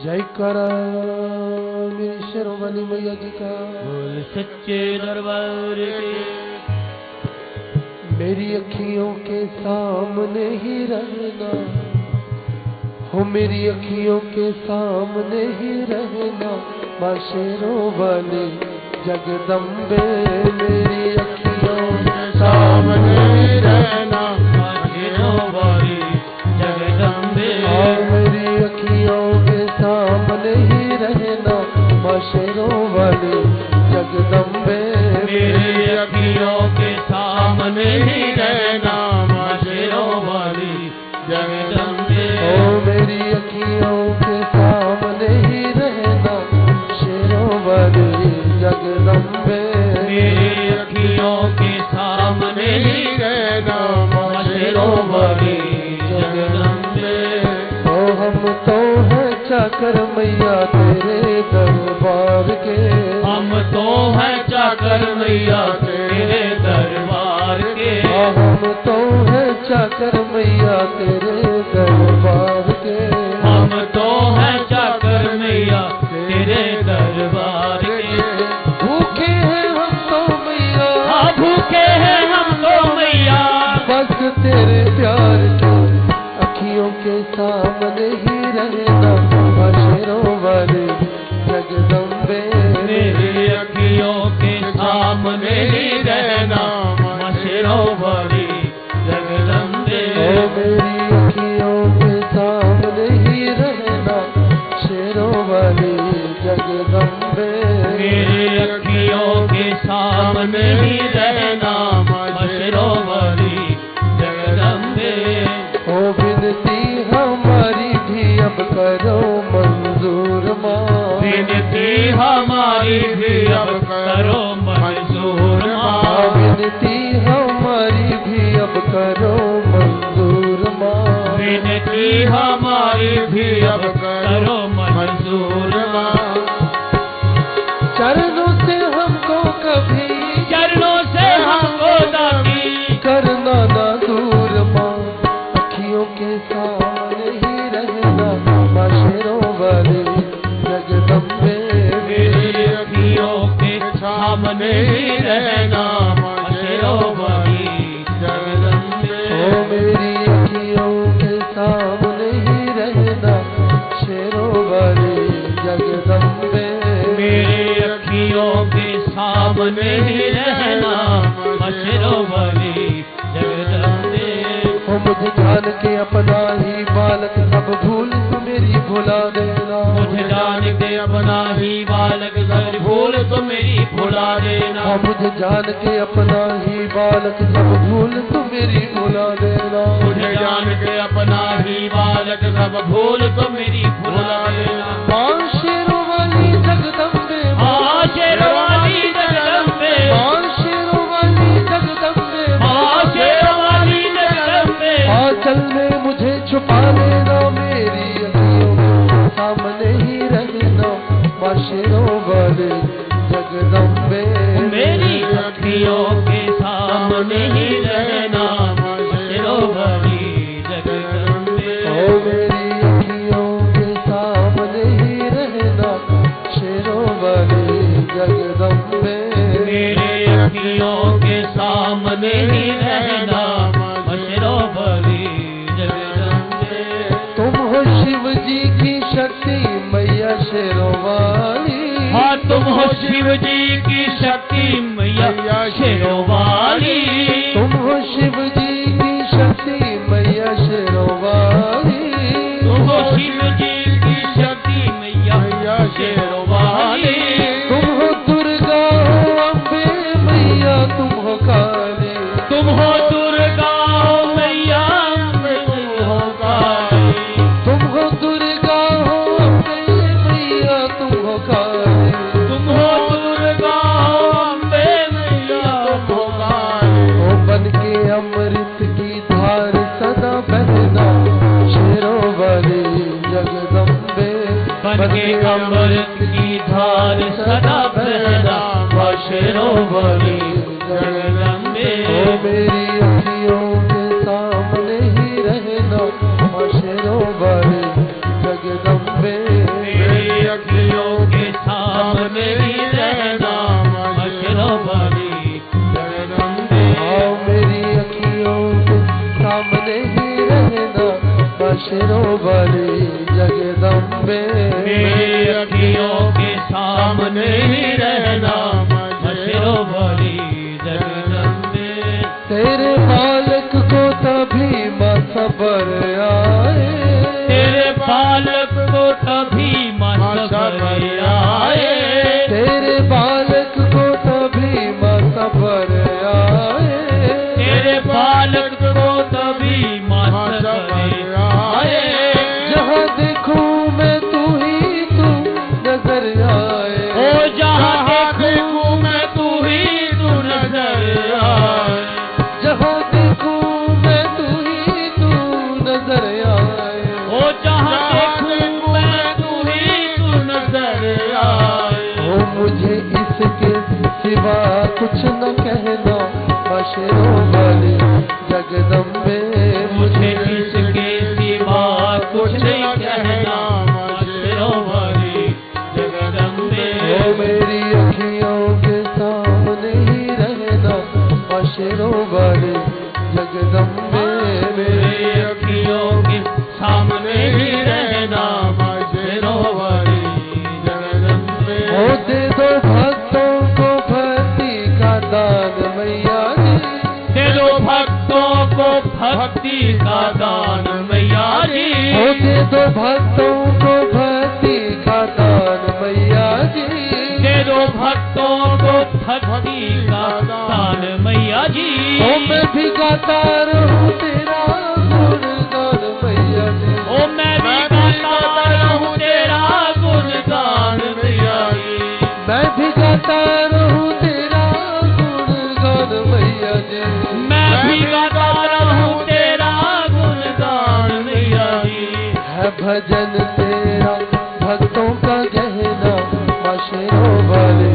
जय करा मेरी शेरवाली मैया जी का। बोल सच्चे दरबार के। मेरी अखियों के सामने ही रहना हो, मेरी अखियों के सामने ही रहना माँ शेरवाली जगदम्बे। मेरी अखियों के सामने ही रहना माँ शेरवाली जगदम्बे। मेरी अखियों के सामने ही रहना माँ शेरवाली जगदम्बे। मेरी अखियों के सामने ही रहना माँ शेरवाली जगदम्बे। ओ मेरी अखियों के सामने ही रहना शेरवाली जगदम्बे। मेरी अखियों के सामने ही रहना माँ शेरवाली जगदम्बे। ओ हम तो हैं चाकर मैया तेरे दरबार के। हम तो हैं चाकर मैया तेरे दरबार के। हम तो हैं चाकर मैया तेरे दरबार के। हम तो हैं चाकर मैया तेरे दरबार के। भूखे हैं हम तो मैया, हाँ भूखे हैं हम तो मैया, बस तेरे प्यार के अखियों के सामने ही रहना माँ शेरवाली जगदम्बे। मेरी अखियों के सामने ही रहना माँ शेरवाली जगदम्बे। ओ मेरी अखियों के सामने ही रहना शेरवाली जगदम्बे। मेरी अखियों के सामने ही रहना माँ शेरवाली जगदम्बे। ओ विनती हमारी भी अब करो मंजूर माँ। विनती हमारी भी अब करो मंजूर माँ। विनती हमारी भी अब करो मंजूर माँ। विनती हमारी भी अब करो मंजूर माँ। चरणों से हमको कभी, चरणों से हमको दाती करना ना दूर माँ। अखियों के सामने ही रहना माँ शेरवाली जगदम्बे। मेरी अखियों के सामने ही रहना माँ शेरवाली जगदम्बे। ओ मेरी अखियों के सामने ही रहना शेरवाली जगदम्बे। मेरी अखियों के सामने ही रहना माँ शेरवाली जगदम्बे। हो मुझे जान के अपना ही बालक सब भूल तू मेरी भुला देना। मुझे जान के अपना ही बालक सब भूल तो मेरी भुला देना। हो मुझे जान के अपना ही बालक सब भूल तू मेरी भुला देना। मुझे जान के अपना ही बालक सब भूल तो मेरी भुला देना। माँ शेरवाली जगदम्बे। माँ शेरवाली जगदम्बे। माँ शेरवाली जगदम्बे। माँ शेरवाली जगदम्बे। आंचल में मुझे छुपा लेना, मेरी अखियों के सामने ही रहना माँ शेरवाली जगदम्बे। मेरी अखियों के सामने ही रहना माँ शेरवाली जगदम्बे। ओ मेरी अखियों के सामने ही रहना शेरवाली जगदम्बे। मेरे अखियों के सामने ही रहना माँ शेरवाली जगदम्बे। तुम हो शिव जी की शक्ति मैया शेरवाली। हाँ तुम हो शिव जी की शक्ति मैया शेरवाली। तुम हो शिव जी की शक्ति मैया शेरवाली। तुम हो शिव जी की शक्ति मैया शेरवाली। तुम हो दुर्गा हो अम्बे मैया, तुम हो काली। तुम हो दुर्गा मैया तुम हो काली। तुम हो दुर्गा हो अम्बे मैया, तुम हो काली। तुम हो दुर्गा अम्बे मैया तुम हो काली। ओ बन के अमृत की धार सदा बहना शेरवाली जगदम्बे। बन के अमृत की धार सदा बहना माँ शेरवाली जगदम्बे। ओ मेरी अखियों के सामने ही रहना माँ शेरवाली जगदम्बे। शेरों वाली जगदम्बे मेरी अखियों के सामने ही रहना शेरों वाली जगदम्बे। तेरे बालक को तभी माँ सबर आए, तेरे बालक को तभी माँ सबर आए, तेरे बालक को तभी माँ सबर आए, तेरे बालक को तभी माँ सबर आए। जहाँ देखूं मैं तू ही तू नजर आए, ओ जहाँ देखूं मैं तू ही तू नजर आए, जहाँ देखूं मैं तू ही तू नजर आए, ओ जहाँ देखूं मैं तू ही तू नजर आए। ओ मुझे इसके सिवा कुछ न कहना माँ शेरों वाली जगदम्बे, मुझे इसके सिवा कुछ नहीं कहना शेरों वाली जगदम्बे। ओ मेरी अखियों के सामने ही रहना माँ शेरों वाली जगदम्बे, मेरी अखियों के सामने ही रहना शेरों वाली जगदम्बे। ओ दे दो भक्तों को भक्ति का दान मैया जी, दे दो भक्तों को भक्ति का दान मैया जी, ओ दे दो भक्तों को भक्ति का दान मैया जी, दे दो भक्तों को भक्ति का दान मैया जी। ओ मैं भी गाता रहूं तेरा गुणगान मैया जी, ओ मैं भी गाता रहूं तेरा गुणगान मैया जी, मैं भी गाता रहूं तेरा गुणगान मैया जी, मैं भी गाता रहूं तेरा गुणगान मैया जी। है भजन तेरा भक्तों का गहना माँ शेरों वाले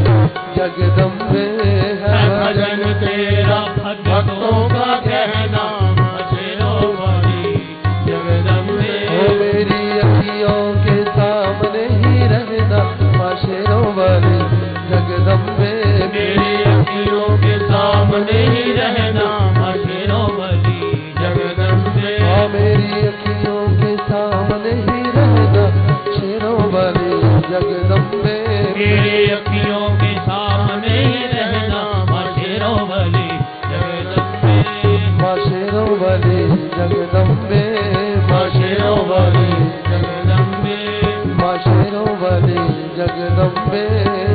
जगदम्बे, है भजन तेरा भक्तों का कहना शेरों वाली जगदम्बे। ओ मेरी अखियों के सामने ही रहना माँ शेरों वाली जगदम्बे, मेरी अखियों के सामने ही रहना शेरों वाली जगदम्बे। हाँ मेरी अखियों के सामने ही रहना शेरों वाली जगदम्बे, मेरी अखियों के सामने ही रहना शेरों वाली जगदम्बे। माँ शेरों वाली जगदम्बे, माँ शेरों वाली जगदम्बे, माँ शेरों वाली जगदम्बे,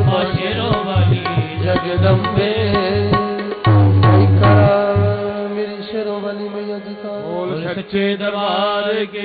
माँ शेरों वाली जगदम्बे। कोई करा मेरी शेरों वाली मैया जी का बोल सच्चे दरबार के।